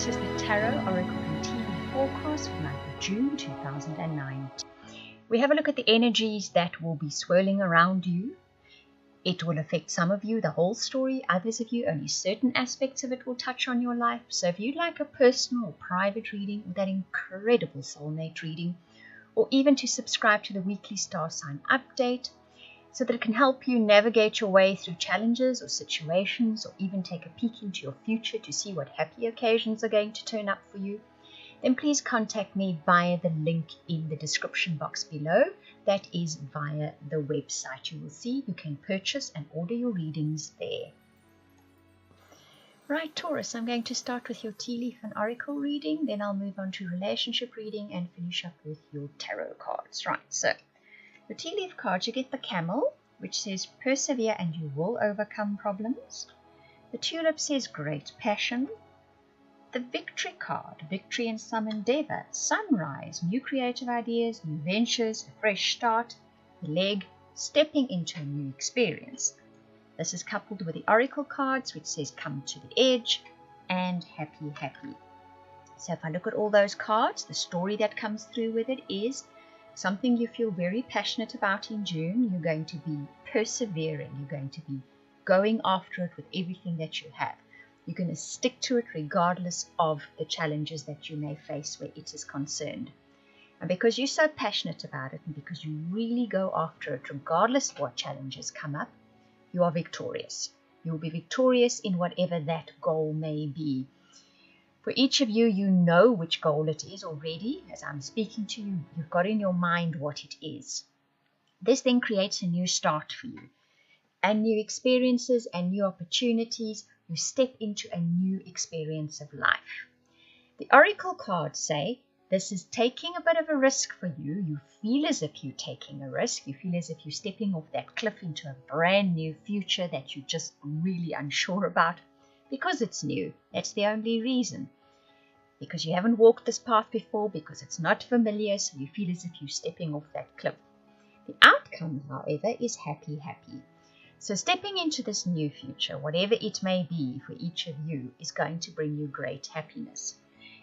This is the Tarot Oracle and TV forecast for the month of June 2009. We have a look at the energies that will be swirling around you. It will affect some of you, the whole story. Others of you, only certain aspects of it will touch on your life. So if you'd like a personal or private reading, or that incredible soulmate reading, or even to subscribe to the weekly star sign update, so that it can help you navigate your way through challenges or situations, or even take a peek into your future to see what happy occasions are going to turn up for you, then please contact me via the link in the description box below. That is via the website. You will see you can purchase and order your readings there. Right, Taurus, I'm going to start with your tea leaf and oracle reading, then I'll move on to relationship reading and finish up with your tarot cards. Right, so the tea leaf card, you get the camel, which says persevere and you will overcome problems. The tulip says great passion. The victory card, victory in some endeavor, sunrise, new creative ideas, new ventures, a fresh start. The leg, stepping into a new experience. This is coupled with the oracle cards, which says come to the edge and happy, happy. So if I look at all those cards, the story that comes through with it is something you feel very passionate about in June. You're going to be persevering. You're going to be going after it with everything that you have. You're going to stick to it regardless of the challenges that you may face where it is concerned. And because you're so passionate about it and because you really go after it regardless of what challenges come up, you are victorious. You will be victorious in whatever that goal may be. For each of you, you know which goal it is already. As I'm speaking to you, you've got in your mind what it is. This then creates a new start for you, and new experiences and new opportunities. You step into a new experience of life. The oracle cards say this is taking a bit of a risk for you. You feel as if you're taking a risk. You feel as if you're stepping off that cliff into a brand new future that you're just really unsure about. Because it's new, that's the only reason. Because you haven't walked this path before, because it's not familiar, so you feel as if you're stepping off that cliff. The outcome, however, is happy, happy. So stepping into this new future, whatever it may be for each of you, is going to bring you great happiness.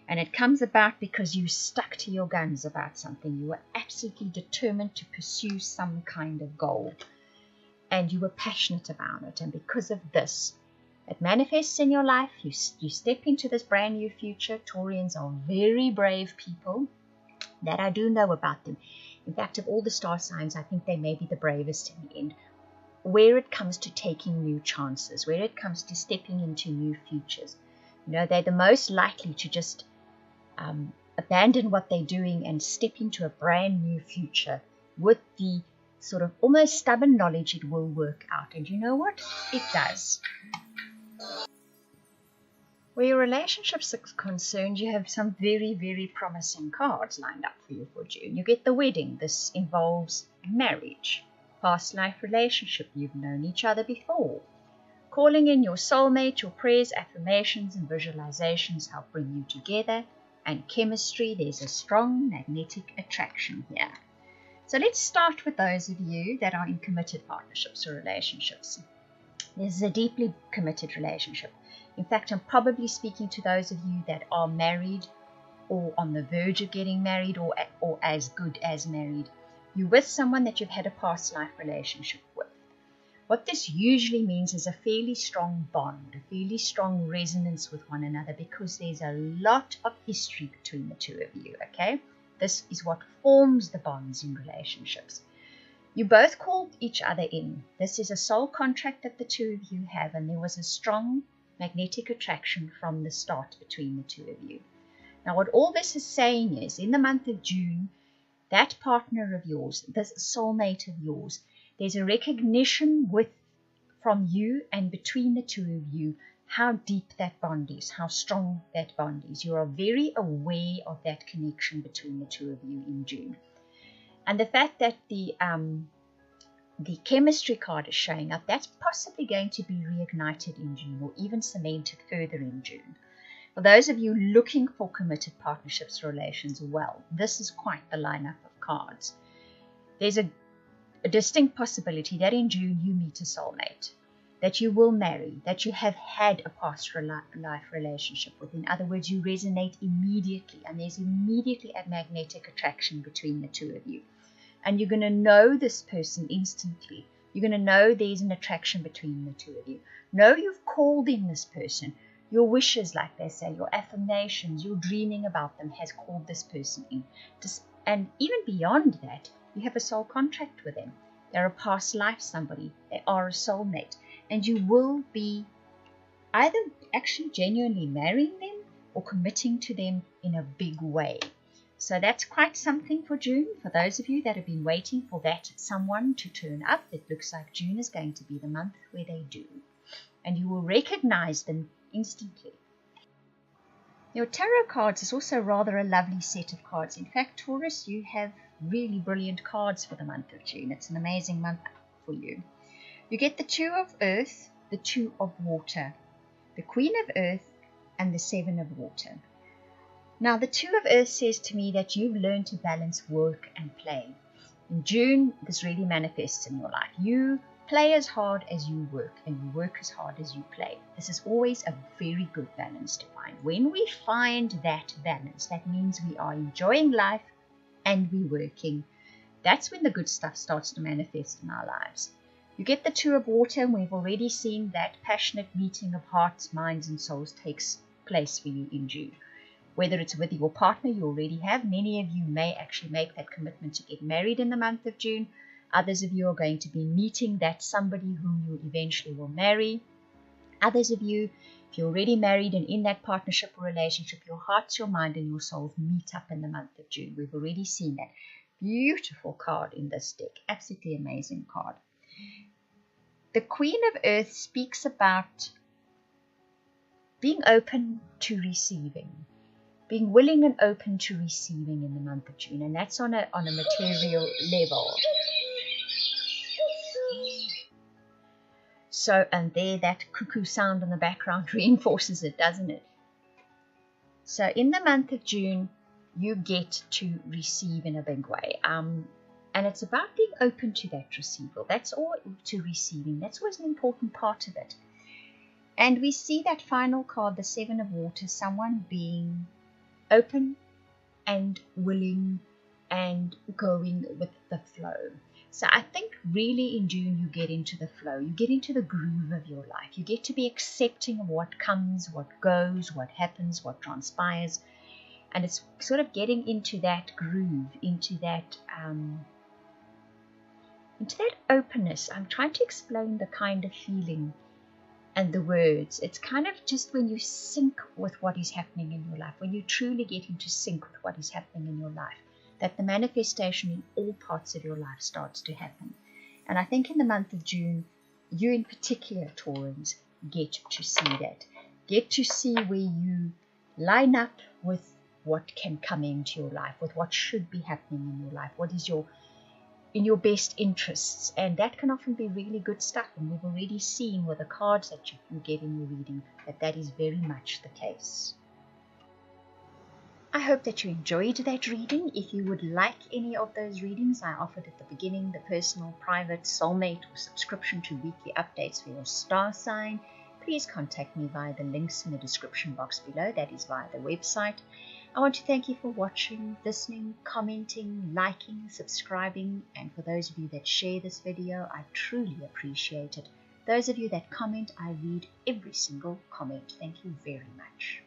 And it comes about because you stuck to your guns about something. You were absolutely determined to pursue some kind of goal. And you were passionate about it. And because of this, it manifests in your life. You step into this brand new future. Taurians are very brave people. That I do know about them. In fact, of all the star signs, I think they may be the bravest in the end. Where it comes to taking new chances, where it comes to stepping into new futures. You know, they're the most likely to just abandon what they're doing and step into a brand new future with the sort of almost stubborn knowledge it will work out. And you know what? It does. Where your relationships are concerned, you have some very, very promising cards lined up for you for June. You get the wedding. This involves marriage. Past life relationship, you've known each other before. Calling in your soulmate, your prayers, affirmations, and visualizations help bring you together. And chemistry, there's a strong magnetic attraction here. So let's start with those of you that are in committed partnerships or relationships. This is a deeply committed relationship. In fact, I'm probably speaking to those of you that are married or on the verge of getting married or as good as married. You're with someone that you've had a past life relationship with. What this usually means is a fairly strong bond, a fairly strong resonance with one another, because there's a lot of history between the two of you, okay? This is what forms the bonds in relationships. You both called each other in. This is a soul contract that the two of you have, and there was a strong magnetic attraction from the start between the two of you. Now, what all this is saying is, in the month of June, that partner of yours, this soulmate of yours, there's a recognition from you and between the two of you how deep that bond is, how strong that bond is. You are very aware of that connection between the two of you in June. And the fact that the chemistry card is showing up, that's possibly going to be reignited in June or even cemented further in June. For those of you looking for committed partnerships or relations, well, this is quite the lineup of cards. There's a distinct possibility that in June you meet a soulmate. that you will marry, that you have had a past life relationship with. In other words, you resonate immediately, and there's immediately a magnetic attraction between the two of you. And you're going to know this person instantly. You're going to know there's an attraction between the two of you. Know you've called in this person. Your wishes, like they say, your affirmations, your dreaming about them has called this person in. And even beyond that, you have a soul contract with them. They're a past life somebody. They are a soulmate. And you will be either actually genuinely marrying them or committing to them in a big way. So that's quite something for June. For those of you that have been waiting for that someone to turn up, it looks like June is going to be the month where they do. And you will recognize them instantly. Your tarot cards is also rather a lovely set of cards. In fact, Taurus, you have really brilliant cards for the month of June. It's an amazing month for you. You get the Two of Earth, the Two of Water, the Queen of Earth, and the Seven of Water. Now, the Two of Earth says to me that you've learned to balance work and play. In June, this really manifests in your life. You play as hard as you work, and you work as hard as you play. This is always a very good balance to find. When we find that balance, that means we are enjoying life and we're working. That's when the good stuff starts to manifest in our lives. You get the Two of Water, and we've already seen that passionate meeting of hearts, minds, and souls takes place for you in June. Whether it's with your partner you already have, many of you may actually make that commitment to get married in the month of June. Others of you are going to be meeting that somebody whom you eventually will marry. Others of you, if you're already married and in that partnership or relationship, your hearts, your mind, and your souls meet up in the month of June. We've already seen that. Beautiful card in this deck. Absolutely amazing card. The Queen of Earth speaks about being open to receiving. Being willing and open to receiving in the month of June. And that's on a material level. So, and there, that cuckoo sound in the background reinforces it, doesn't it? So in the month of June, you get to receive in a big way. And it's about being open to that receival. That's all to receiving. That's always an important part of it. And we see that final card, the Seven of Water, someone being open and willing and going with the flow. So I think really in June you get into the flow. You get into the groove of your life. You get to be accepting of what comes, what goes, what happens, what transpires. And it's sort of getting into that groove, into that openness. I'm trying to explain the kind of feeling and the words. It's kind of just when you sync with what is happening in your life, when you truly get into sync with what is happening in your life, that the manifestation in all parts of your life starts to happen. And I think in the month of June, you in particular, Taurans, get to see that. Get to see where you line up with what can come into your life, with what should be happening in your life, what is in your best interests. And that can often be really good stuff. And we've already seen with the cards that you get in your reading that is very much the case. I hope that you enjoyed that reading. If you would like any of those readings I offered at the beginning, the personal, private, soulmate, or subscription to weekly updates for your star sign, please contact me via the links in the description box below. That is via the website. I want to thank you for watching, listening, commenting, liking, subscribing, and for those of you that share this video, I truly appreciate it. Those of you that comment, I read every single comment. Thank you very much.